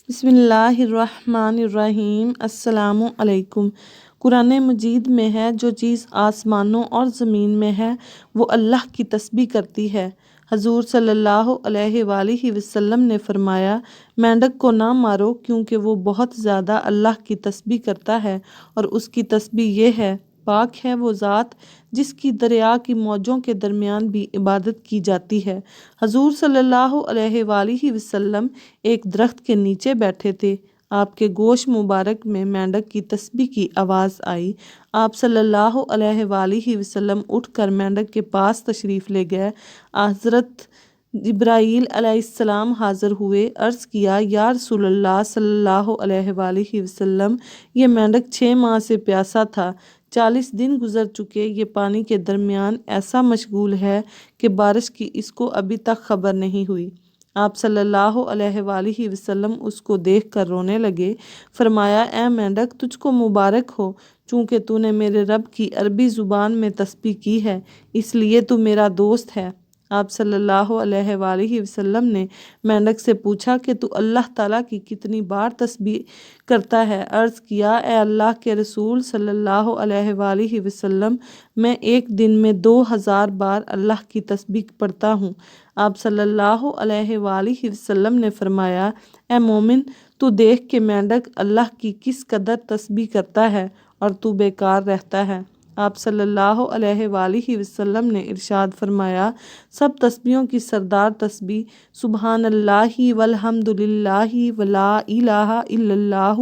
بسم اللہ الرحمن الرحیم۔ السلام علیکم۔ قرآن مجید میں ہے جو چیز آسمانوں اور زمین میں ہے وہ اللہ کی تسبیح کرتی ہے۔ حضور صلی اللہ علیہ وآلہ وسلم نے فرمایا، مینڈک کو نہ مارو کیونکہ وہ بہت زیادہ اللہ کی تسبیح کرتا ہے، اور اس کی تسبیح یہ ہے، پاک ہے وہ ذات جس کی دریا کی موجوں کے درمیان بھی عبادت کی جاتی ہے۔ حضور صلی اللہ علیہ وآلہ وسلم ایک درخت کے نیچے بیٹھے تھے، آپ کے گوش مبارک میں مینڈک کی تسبیح کی آواز آئی۔ آپ صلی اللہ علیہ وآلہ وسلم اٹھ کر مینڈک کے پاس تشریف لے گئے۔ حضرت جبرائیل علیہ السلام حاضر ہوئے، عرض کیا، یا رسول اللہ صلی اللہ علیہ وآلہ وسلم، یہ مینڈک 6 ماہ سے پیاسا تھا، 40 دن گزر چکے، یہ پانی کے درمیان ایسا مشغول ہے کہ بارش کی اس کو ابھی تک خبر نہیں ہوئی۔ آپ صلی اللہ علیہ وآلہ وسلم اس کو دیکھ کر رونے لگے۔ فرمایا، اے مینڈک، تجھ کو مبارک ہو، چونکہ تو نے میرے رب کی عربی زبان میں تسبیح کی ہے، اس لیے تو میرا دوست ہے۔ آپ صلی اللہ علیہ وآلہ وسلم نے مینڈک سے پوچھا کہ تو اللہ تعالیٰ کی کتنی بار تسبیح کرتا ہے؟ عرض کیا، اے اللہ کے رسول صلی اللہ علیہ وآلہ وسلم، میں ایک دن میں 2000 بار اللہ کی تسبیح پڑھتا ہوں۔ آپ صلی اللہ علیہ وآلہ وسلم نے فرمایا، اے مومن، تو دیکھ کہ مینڈک اللہ کی کس قدر تسبیح کرتا ہے اور تو بیکار رہتا ہے۔ آپ صلی اللہ علیہ وآلہ وسلم نے ارشاد فرمایا، سب تسبیحوں کی سردار تسبیح سبحان اللہ والحمد للہ ولا الہ الا اللہ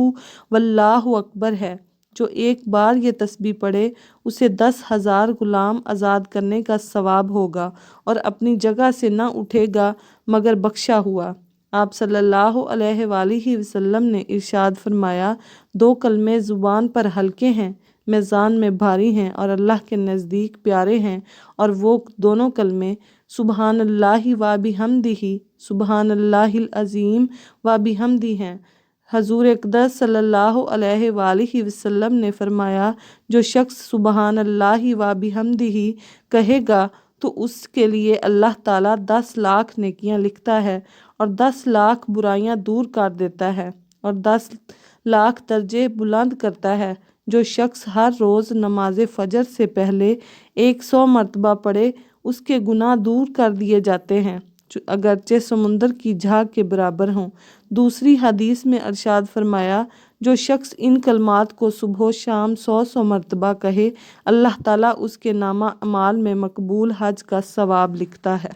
واللہ اکبر ہے۔ جو ایک بار یہ تسبیح پڑھے اسے 10,000 غلام آزاد کرنے کا ثواب ہوگا، اور اپنی جگہ سے نہ اٹھے گا مگر بخشا ہوا۔ آپ صلی اللہ علیہ وآلہ وسلم نے ارشاد فرمایا، 2 کلمے زبان پر ہلکے ہیں، میزان میں بھاری ہیں اور اللہ کے نزدیک پیارے ہیں، اور وہ دونوں کلمے سبحان اللہ و بحمدہ، سبحان اللہ العظیم و بحمدہ ہیں۔ حضور اقدس صلی اللہ علیہ وآلہ وسلم نے فرمایا، جو شخص سبحان اللہ و بحمدہ کہے گا تو اس کے لیے اللہ تعالیٰ 10 لاکھ نیکیاں لکھتا ہے، اور 10 لاکھ برائیاں دور کر دیتا ہے، اور 10 لاکھ درجے بلند کرتا ہے۔ جو شخص ہر روز نماز فجر سے پہلے 100 مرتبہ پڑھے اس کے گناہ دور کر دیے جاتے ہیں، اگرچہ سمندر کی جھاگ کے برابر ہوں۔ دوسری حدیث میں ارشاد فرمایا، جو شخص ان کلمات کو صبح و شام 100 مرتبہ کہے، اللہ تعالیٰ اس کے نامہ اعمال میں مقبول حج کا ثواب لکھتا ہے۔